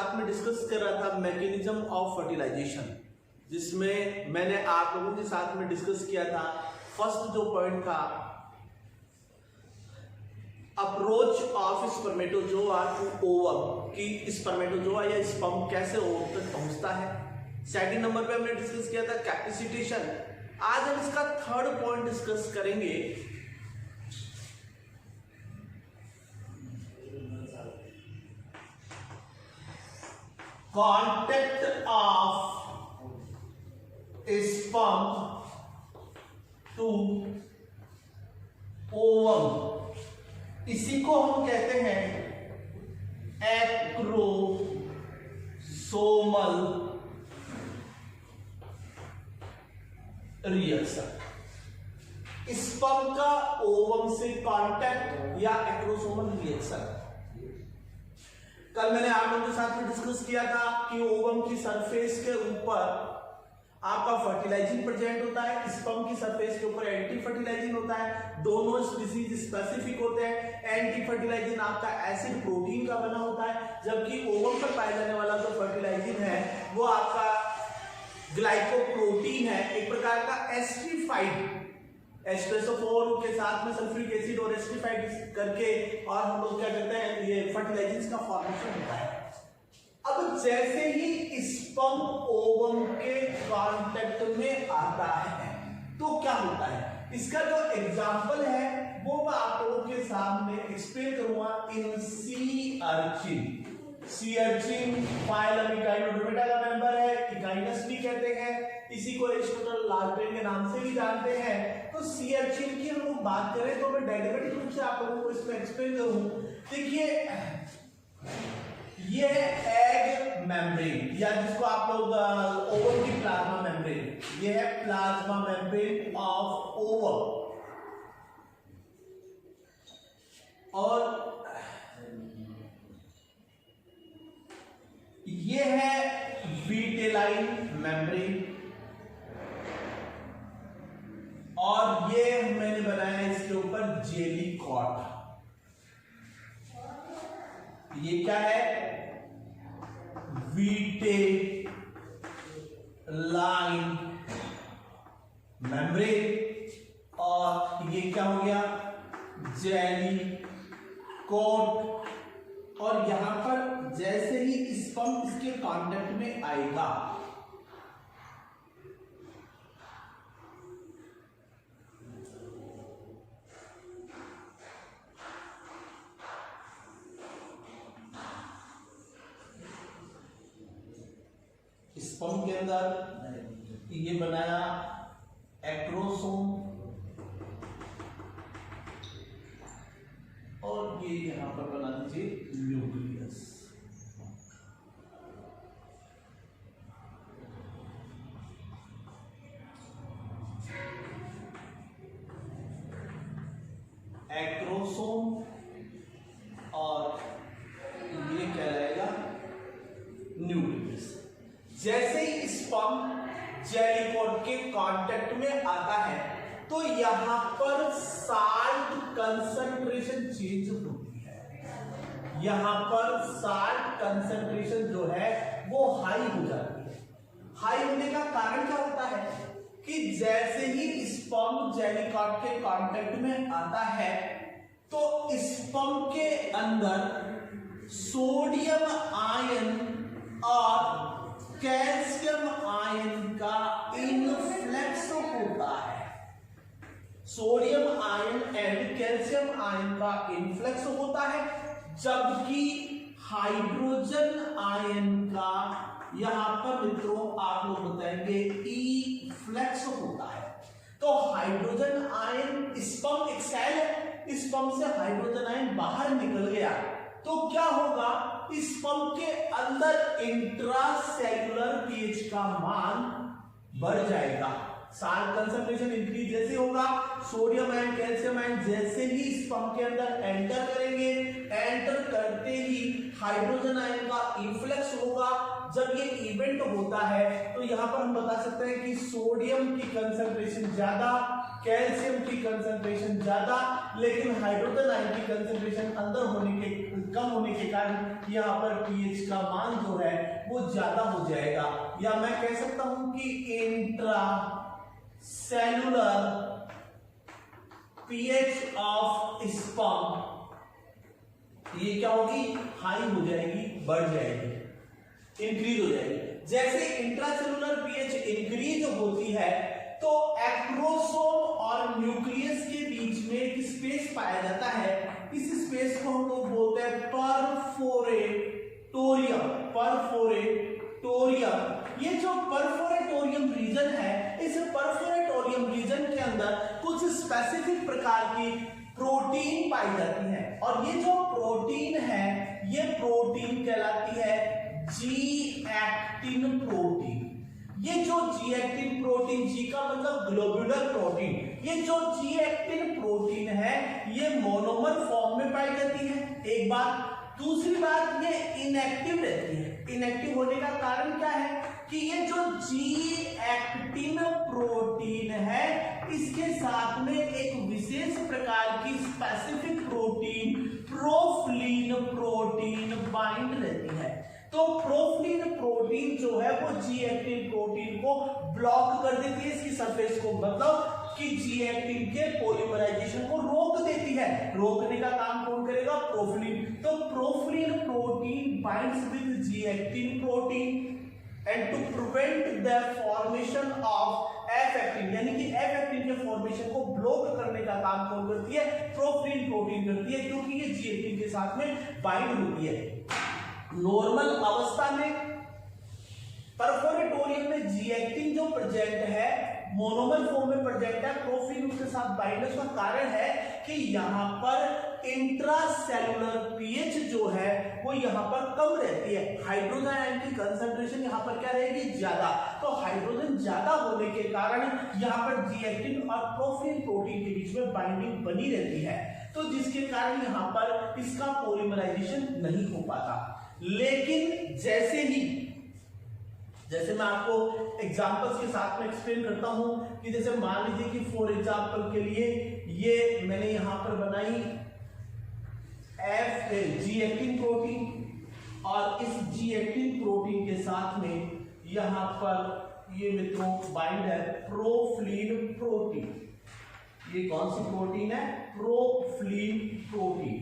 साथ में डिस्कस कर रहा था मैकेनिज्म ऑफ फर्टिलाइजेशन, जिसमें मैंने आप लोगों के साथ में डिस्कस किया था। फर्स्ट जो पॉइंट था approach of spermatozoa to ovum, कि स्पर्मेटोजोआ या स्पर्म कैसे ओवम तक पहुंचता है। सेकंड नंबर पे हमने डिस्कस किया था कैपेसिटेशन। आज हम इसका थर्ड पॉइंट डिस्कस करेंगे, contact of sperm to ovum. इसी को हम कहते हैं एक्रोसोमल रिएक्शन। स्पर्म का ओवम से कांटेक्ट या एक्रोसोमल रिएक्शन। कल मैंने आप लोगों के साथ में डिस्कस किया था कि ओवम की सरफेस के ऊपर आपका फर्टिलाइजिंग प्रेजेंट होता है, स्पर्म की सरफेस के ऊपर एंटी फर्टिलाइजिंग होता है। दोनों स्पीसीज स्पेसिफिक होते हैं। एंटी फर्टिलाइजिंग आपका एसिड प्रोटीन का बना होता है, जबकि ओवम पर पाया जाने वाला जो फर्टिलाइजिंग है वो आपका ग्लाइकोप्रोटीन है, एक प्रकार का एस्ट्रिफाइड, H2SO4 के साथ में सल्फ्यूरिक एसिड और एस्ट्रिफाइड करके, और हम लोग क्या करते हैं, ये फर्टिलाइजिंग्स का फॉर्मेशन होता है। अब जैसे ही स्पर्म ओवम के कांटेक्ट में आता है तो क्या होता है, इसका जो एग्जांपल है वो मैं आप लोगों के सामने एक्सप्लेन करूंगा इन sea urchin. Sea urchin phylum echinodermata का मेंबर है, इकाइनस भी कहते हैं, इसी को एरिस्टोटल लार्वेन के नाम से भी जानते हैं। तो सी अर्चिन की हम लोग बात करें तो मैं डेरिवेटिव रूप से आप लोगों को इसमें एक्सप्लेन करूं। देखिए ये एग मेम्ब्रेन, या जिसको आप लोग ओवम की प्लाज्मा मेम्ब्रेन, ये है प्लाज्मा मेम्ब्रेन ऑफ ओवम। और ये है विटेलाइन मेम्ब्रेन, और ये मैंने बनाया इसके ऊपर जेली कॉट। ये क्या है, विटेलाइन मेम्ब्रेन, और ये क्या हो गया, जेली कोट। और यहां पर जैसे ही स्पर्म इसके कांटेक्ट में आएगा स्पर्म के अंदर ये बनाया एक्रोसोम, और ये यहां पर बना दीजिए न्यूक्लियस। एक्रोसोम और ये क्या रहेगा, न्यूक्लियस। जैसे ही स्पर्म जेलीकोट के कांटेक्ट में आता है तो यहां पर साल्ट कंसंट्रेशन चेंज होती है। यहां पर साल्ट कंसंट्रेशन जो है वो हाई हो जाती है। हाई होने का कारण क्या होता है कि जैसे ही स्पर्म जेलीकोट के कांटेक्ट में आता है तो स्पर्म के अंदर सोडियम आयन और कैल्शियम आयन का इनफ्लक्स होता है। Sodium ion and calcium ion का इनफ्लक्स होता है, जबकि हाइड्रोजन आयन का यहां पर मित्रों आप लोग बताएंगे ई फ्लक्स होता है। तो हाइड्रोजन आयन, स्पर्म एक सेल है, स्पर्म से हाइड्रोजन आयन बाहर निकल गया तो क्या होगा, स्पर्म के अंदर इंट्रासेल्युलर पीएच का मान बढ़ जाएगा। साल्ट कंसंट्रेशन इंक्रीज जैसे होगा, सोडियम एंड कैल्शियम आयन जैसे ही इस पंप के अंदर एंटर करेंगे, एंटर करते ही हाइड्रोजन आयन का इन्फ्लक्स होगा। जब ये इवेंट होता है तो यहां पर हम बता सकते हैं कि सोडियम की कंसंट्रेशन ज्यादा, कैल्शियम की कंसंट्रेशन ज्यादा, लेकिन हाइड्रोजन आयन की कंसंट्रेशन अंदर कम होने के कारण यहाँ पर पीएच का मान जो है वो ज्यादा हो जाएगा। या मैं कह सकता हूं कि intra cellular pH of sperm ये क्या होगी, हाई हो जाएगी, बढ़ जाएगी, इंक्रीज हो जाएगी। जैसे इंट्रासेलुलर पीएच इंक्रीज होती है तो एक्रोसोम और न्यूक्लियस के बीच में एक स्पेस पाया जाता है। इस स्पेस को हम लोग बोलते हैं परफोरेटोरियम। परफोरेटोरियम, ये जो परफोरेटोरियम रीजन है, इस परफोरेटोरियम रीजन के अंदर कुछ स्पेसिफिक प्रकार की प्रोटीन पाई जाती है, और ये जो प्रोटीन है ये प्रोटीन कहलाती है जी एक्टिन प्रोटीन। ये जो जी एक्टिन प्रोटीन, जी का मतलब ग्लोब्यूलर प्रोटीन, ये जो जी एक्टिन प्रोटीन है ये मोनोमर फॉर्म में पाई जाती है, एक बात। दूसरी बात, ये इनएक्टिव रहती है। इनएक्टिव होने का कारण क्या है कि ये जो जी एक्टिन प्रोटीन है इसके साथ में एक विशेष प्रकार की स्पेसिफिक प्रोटीन प्रोफिलिन प्रोटीन बाइंड रहती है। तो प्रोफिलिन प्रोटीन जो है वो जी एक्टिन प्रोटीन को ब्लॉक कर देती है, इसकी सरफेस को, मतलब कि जी एक्टिन के पॉलीमराइजेशन को रोक देती है। रोकने का काम कौन करेगा, प्रोफिलिन। तो profilin protein binds with G actin protein and to prevent the formation of F actin, यानी कि एफ एक्टिन के फॉर्मेशन को ब्लॉक करने का काम कौन करती है, प्रोफिलिन प्रोटीन करती है, क्योंकि ये जी एक्टिन के साथ में बाइंड होती है। नॉर्मल अवस्था में परफोरेटोरियम में जी एक्टिन जो प्रेजेंट है मोनोमर फॉर्म में प्रेजेंट है, प्रोफिलिन उसके साथ बाइंड है। उसका कारण है कि यहाँ पर इंट्रासेलुलर पीएच जो है वो यहाँ पर कम रहती है, हाइड्रोजन आयन की कंसंट्रेशन यहाँ पर क्या रहेगी, ज्यादा। तो हाइड्रोजन ज्यादा होने के कारण यहाँ पर जी एक्टिन और प्रोफिलिन प्रोटीन के बीच में बाइंडिंग बनी रहती है, तो जिसके कारण यहाँ पर इसका पॉलीमराइजेशन नहीं हो पाता। लेकिन जैसे मैं आपको एग्जांपल्स के साथ में एक्सप्लेन करता हूं कि जैसे मान लीजिए कि फॉर एग्जांपल के लिए ये मैंने यहां पर बनाई जी एक्टिन प्रोटीन, और इस जी एक्टिन प्रोटीन के साथ में यहां पर ये मित्रों बाइंड है प्रोफिलिन प्रोटीन। ये कौन सी प्रोटीन है, प्रोफिलिन प्रोटीन।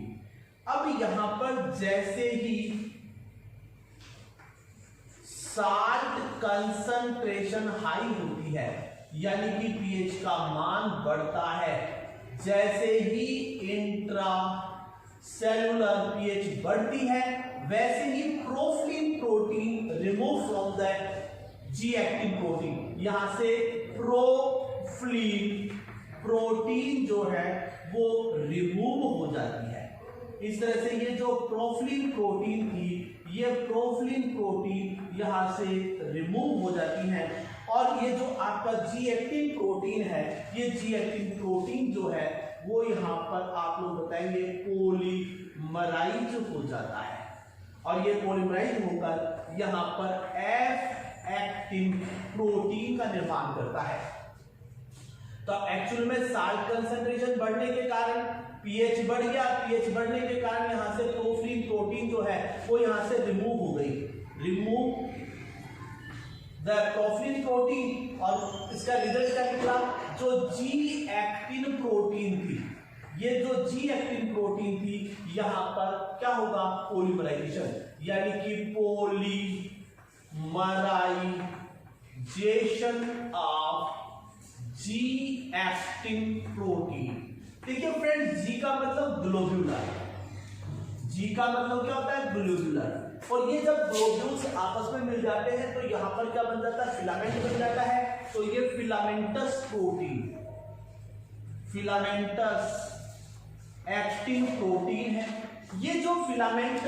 अब यहां पर जैसे ही साल्ट कंसंट्रेशन हाई होती है, यानी कि पीएच का मान बढ़ता है, जैसे ही इंट्रा सेलुलर पीएच बढ़ती है वैसे ही profilin protein remove from the G actin protein, यहां से प्रोफिलिन प्रोटीन जो है वो रिमूव हो जाती है। इस तरह से ये जो प्रोफिलिन प्रोटीन थी, ये प्रोफिलिन प्रोटीन यहां से रिमूव हो जाती है, और ये जो आपका जी एक्टिन प्रोटीन है, ये जी एक्टिन प्रोटीन जो है वो यहां पर आप लोग बताएंगे पॉलीमराइज हो जाता है, और ये पॉलीमराइज होकर यहां पर एफ एक्टिन प्रोटीन का निर्माण करता है। तो एक्चुअल में साल्ट कंसंट्रेशन बढ़ने के कारण पीएच बढ़ गया, पीएच बढ़ने के कारण यहां से प्रोफिलिन प्रोटीन जो है वो यहां से रिमूव हो गई, रिमूव द प्रोफिलिन प्रोटीन, और इसका रिजल्ट क्या निकला, जो जी एक्टिन प्रोटीन थी, ये जो जी एक्टिन प्रोटीन थी यहां पर क्या होगा, पॉलीमराइजेशन, यानी कि polymerization of G actin protein. देखिए फ्रेंड्स, जी का मतलब ग्लोब्यूलर, जी का मतलब क्या होता है, ग्लोब्यूलर, और ये जब ग्लोब्यूल्स आपस में मिल जाते हैं तो यहां पर क्या बन जाता है, फिलामेंट बन जाता है। तो ये filamentous protein, filamentous actin protein है। ये जो फिलामेंट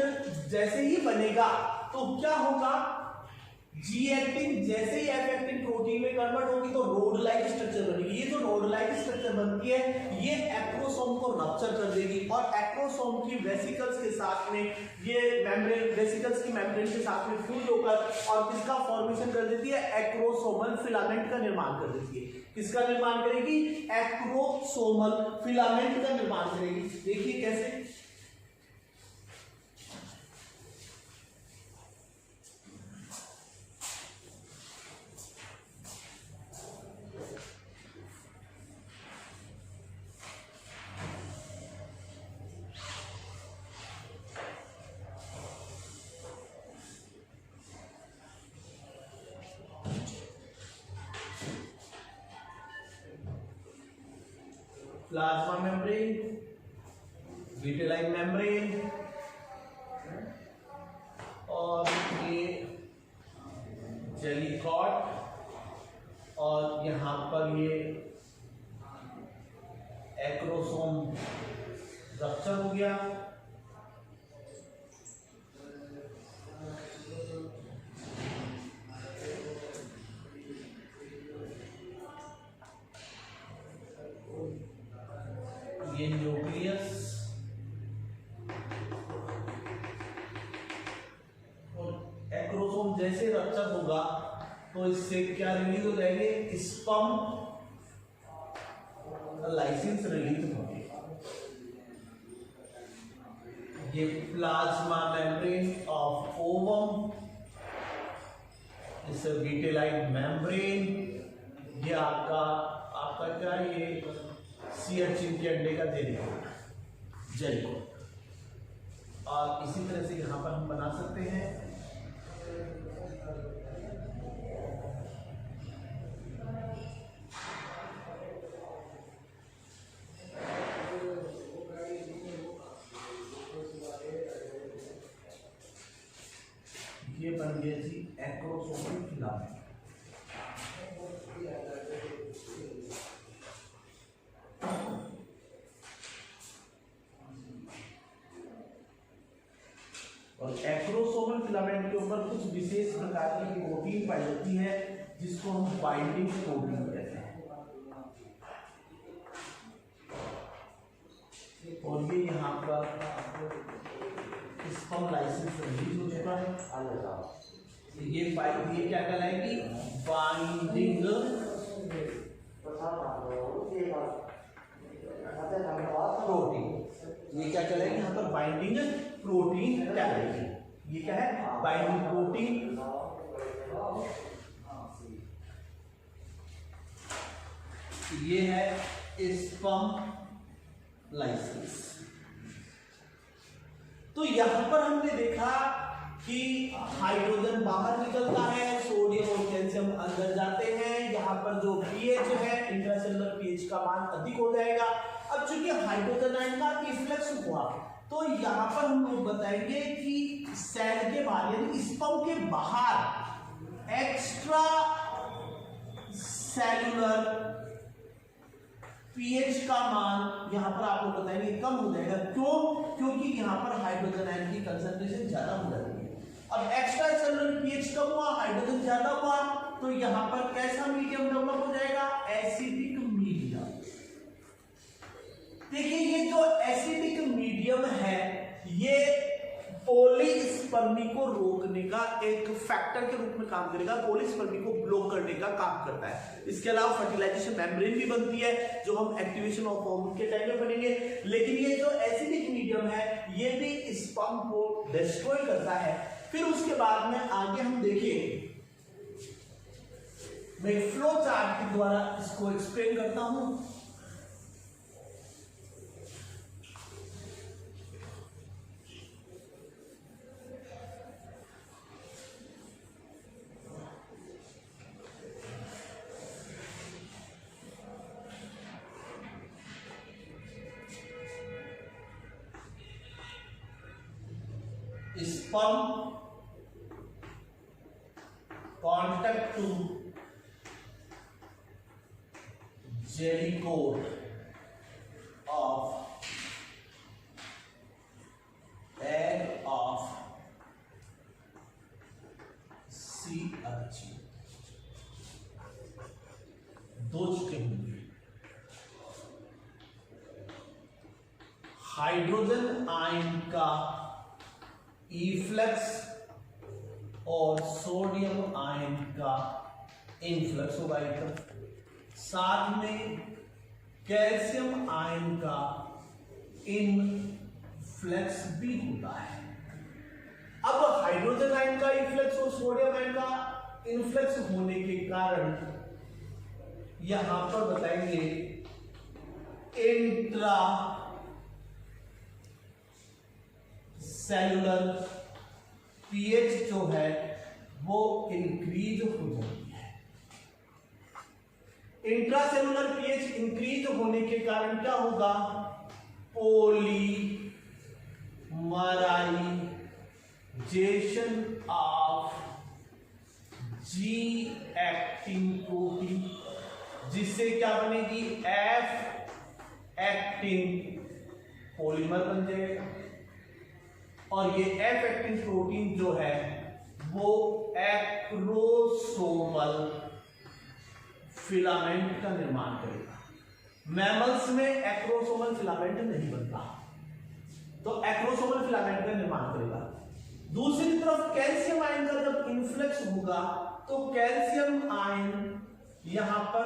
जैसे ही बनेगा तो क्या होगा, जी एक्टिन जैसे ही एफ एक्टिन प्रोटीन में कन्वर्ट होगी तो रोड लाइक स्ट्रक्चर बनेगी। ये जो रोड लाइक स्ट्रक्चर बनती है ये एक्रोसोम को रप्चर कर देगी और एक्रोसोम की वेसिकल्स के साथ में ये मेम्ब्रेन, वेसिकल्स की मेम्ब्रेन के साथ में फ्यूज होकर और किसका फॉर्मेशन कर देती है, एक्रोसोमल फिलामेंट का निर्माण कर देती है। किसका निर्माण करेगी, एक्रोसोमल फिलामेंट का निर्माण करेगी। देखिए कैसे, प्लाज्मा मेम्ब्रेन, विटेलाइन मेम्ब्रेन और ये जेलीकॉट और यहां पर ये एक्रोसोम रप्चर हो गया। ये न्यूक्लियस और एक्रोसोम जैसे रप्चर होगा तो इससे क्या रिलीज हो जाएंगे, स्पर्म लाइसिन्स रिलीज होंगे। ये प्लाज्मा मेम्ब्रेन ऑफ ओवम, इस विटेलाइन मेम्ब्रेन, ये आपका क्या, ये सी अर्चिन के अंडे का जेलीकोट। और इसी तरह से यहां पर हम बना सकते हैं ये बन गया जी एक्रोसोमल फिलामेंट। और एक्रोसोमल फिलामेंट के ऊपर कुछ विशेष प्रकार की प्रोटीन पाई जाती है जिसको हम बाइंडिंग प्रोटीन कहते हैं। और ये यहाँ पर स्पर्म लाइसिस रिलीज हो चुका है। ये क्या कहलाएगी, बाइंडिंग प्रोटीन। ये क्या कहलाएगी, यहाँ पर बाइंडिंग प्रोटीन कहलाएगी। ये क्या है, बाइंडिंग प्रोटीन। ये है स्पर्म लाइसिस। तो यहां पर हमने देखा कि हाइड्रोजन बाहर निकलता है, सोडियम और कैल्शियम अंदर जाते हैं। यहाँ पर जो पीएच है, इंट्रासेलुलर पीएच का मान अधिक हो जाएगा। अब चूंकि हाइड्रोजन आयन का इफ्लक्स हुआ तो यहाँ पर हम लोग बताएंगे कि सेल के बाहर यानी स्पर्म के बाहर एक्स्ट्रा सेलुलर पीएच का मान यहाँ पर आप लोग बताएंगे कम हो जाएगा। क्यों? क्योंकि यहाँ पर हाइड्रोजन आयन की कंसंट्रेशन ज्यादा हो जाती है। अब एक्स्ट्रा सेलुलर पीएच कम हुआ, हाइड्रोजन ज्यादा हुआ, तो यहाँ पर कैसा मीडियम डेवलप हो जाएगा, एसिडिक मीडियम। देखिए ये जो एसिडिक मीडियम है ये पॉलीस्पर्मी को रोकने का एक फैक्टर के रूप में काम करेगा, पॉलीस्पर्मी को ब्लॉक करने का काम करता है। इसके अलावा फर्टिलाइजेशन मेम्ब्रेन भी बनती है जो हम एक्टिवेशन ऑफ हार्मोन के टाइम में पढ़ेंगे। लेकिन ये जो एसिडिक मीडियम है ये भी स्पर्म को डिस्ट्रॉय करता है। फिर उसके बाद में आगे हम देखें, मैं फ्लो चार्ट के द्वारा इसको एक्सप्लेन करता हूं। sperm contact to jelly coat of egg of CH, दो चुके होंगे। हाइड्रोजन आयन का इफ्लक्स और सोडियम आयन का इनफ्लक्स होगा एक तरफ, साथ में कैल्शियम आयन का इनफ्लक्स भी होता है। अब हाइड्रोजन आयन का इनफ्लक्स और सोडियम आयन का इनफ्लक्स होने के कारण यहां पर बताएंगे इंट्रा सेलुलर पीएच जो है वो इंक्रीज हो जाती है। इंट्रासेलुलर पीएच इंक्रीज होने के कारण क्या होगा, polymerization of G actin protein, जिससे क्या बनेगी, एफ एक्टिन पॉलीमर बन जाएगा। और ये एफ एक्टिन प्रोटीन जो है वो एक्रोसोमल फिलामेंट का निर्माण करेगा। मैमल्स में एक्रोसोमल फिलामेंट नहीं बनता, तो एक्रोसोमल फिलामेंट का निर्माण करेगा। दूसरी तरफ कैल्शियम आयन का जब इन्फ्लक्स होगा तो कैल्शियम आयन यहां पर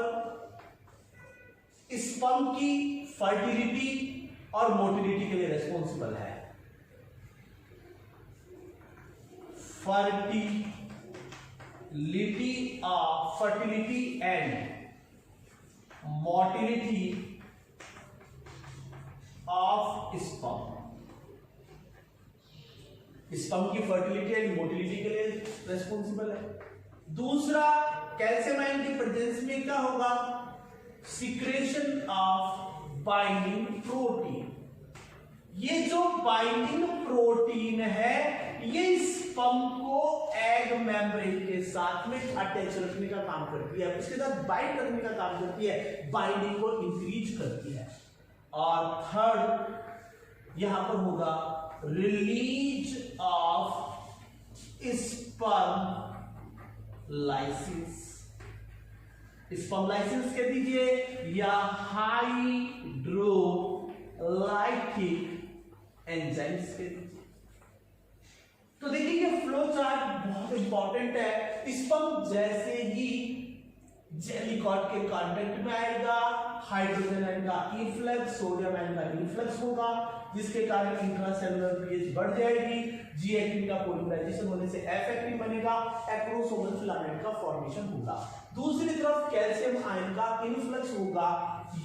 स्पर्म की फर्टिलिटी और मोटिलिटी के लिए रेस्पॉन्सिबल है। Fertility and motility of sperm, sperm की फर्टिलिटी एंड मोटिलिटी के लिए रेस्पॉन्सिबल है। दूसरा, कैल्शियम आयन की प्रेजेंस में क्या होगा, सिक्रेशन ऑफ बाइंडिंग प्रोटीन। ये जो बाइंडिंग प्रोटीन है ये स्पर्म को एग मेम्ब्रेन के साथ में अटैच रखने का काम करती है, उसके साथ बाइंड करने का काम करती है, बाइंडिंग को इंक्रीज करती है। और थर्ड यहां पर होगा release of sperm lysis, sperm lysis कह दीजिए या हाइड्रोलाइटिक एंजाइम्स कह दीजिए। तो देखिए ये फ्लो चार्ट बहुत इंपॉर्टेंट है। स्पर्म जैसे ही जेलीकॉट के कांटेक्ट में आएगा, हाइड्रोजन आयन का इनफ्लक्स, सोडियम आयन का इनफ्लक्स होगा, जिसके कारण इंट्रासेलुलर पीएच बढ़ जाएगी। जी एक्टिन का पॉलीमराइजेशन होने से एफ एक्टिन बनेगा, एक्रोसोमल फिलामेंट का फॉर्मेशन होगा। दूसरी तरफ कैल्शियम आयन का इनफ्लक्स होगा।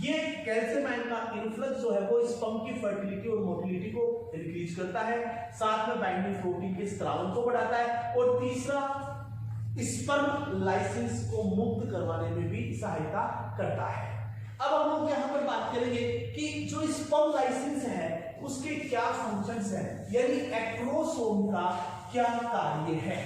ये कैल्शियम आयन का इनफ्लक्स जो है वो स्पर्म की फर्टिलिटी और मोटिलिटी को इंक्रीज करता है, साथ में बाइंडिंग प्रोटीन के स्त्रावन को बढ़ाता है, और तीसरा स्पर्म लाइसिस को मुक्त करवाने में भी सहायता करता है। अब हम लोग यहां पर बात करेंगे कि जो स्पर्म लाइसिस है उसके क्या फंक्शंस हैं, यानी एक्रोसोम का क्या कार्य है।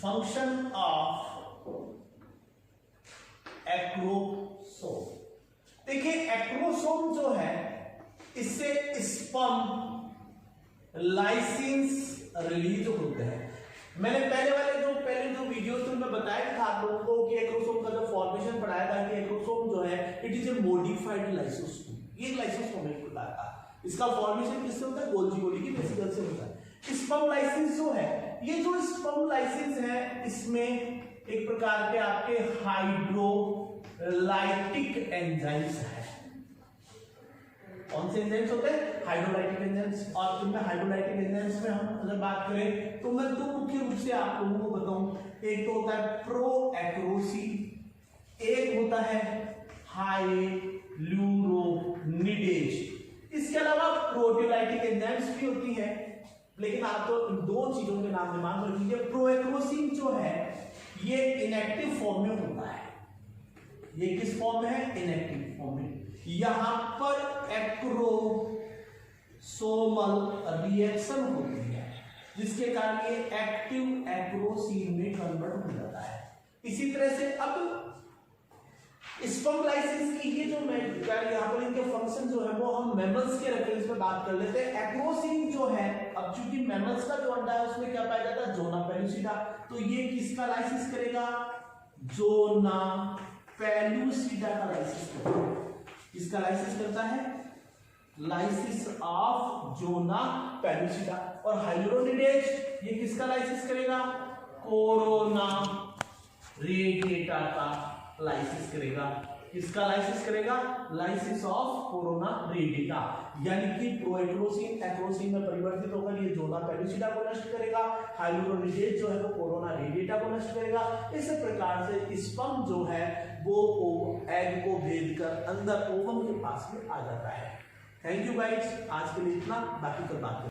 फंक्शन ऑफ एक्रोसोम, देखिए एक्रोसोम जो है इससे स्पर्म लाइसिस रिलीज होते हैं। मैंने पहले जो वीडियो थे उनमें बताया था आप लोगों को कि एक्रोसोम का जो फॉर्मेशन पढ़ाया था कि एक्रोसोम जो है it is a modified lysosome, ये लाइसोसोम एक प्रकार का, इसका फॉर्मेशन किससे होता है, गोल्जी गोली की वेसिकल से होता है। स्पर्म लाइसिस जो है, ये जो स्पर्म लाइसिस है इसमें एक प्रकार के आपके हाइड्रोलाइटिक एंजाइम्स है। कौन से एंजाइम्स होते हैं, हाइड्रोलाइटिक एंजाइम्स। और इनमें हाइड्रोलाइटिक एंजाइम्स में हम अगर बात करें तो मैं दो मुख्य रूप से आप लोगों को बताऊं, एक तो होता है प्रो एक्रोसिन, एक होता है हाइल्यूरोनिडेज। इसके अलावा प्रोटियोलाइटिक एंजाइम्स भी होती है, लेकिन आप तो इन दो चीजों के नाम दिमाग में रखिए। प्रोएक्रोसिन जो है ये इनएक्टिव फॉर्म में होता है, ये किस फॉर्म में है, इनएक्टिव फॉर्म में। यहां पर एक्रोसोमल रिएक्शन होती है जिसके कारण ये एक्टिव एक्रोसिन में कन्वर्ट हो जाता है। इसी तरह से अब स्पर्म लाइसिस की ये जो फंक्शन जो है वो हम मैमल्स के रेफरेंस में बात कर लेते हैं। एक्रोसीन जो है, अब चूंकि मैमल्स का जो अंडा है उसमें क्या पाया जाता है, जोना पेलुसिडा, तो ये किसका लाइसिस करेगा, जोना पेलुसिडा का लाइसिस करेगा। किसका लाइसिस करता है, लाइसिस ऑफ जोना पेलुसिडा। और हाइलोनिडेज ये किसका लाइसिस करेगा, कोरोना रेडिएटा का लाइसिस करेगा। किसका लाइसिस करेगा, लाइसिस ऑफ कोरोना रेडिएटा, यानी कि प्रोएक्रोसिन एक्रोसिन में परिवर्तित होकर ये जोना पेलुसिडा को नष्ट करेगा, हाइलोनिडेज जो है वो कोरोना रेडिएटा को नष्ट करेगा। इस प्रकार से स्पर्म जो है वो एग को भेद कर अंदर ओवम के पास में आ जाता है। थैंक यू गाइस, आज के लिए इतना, बाकी कल बात करेंगे।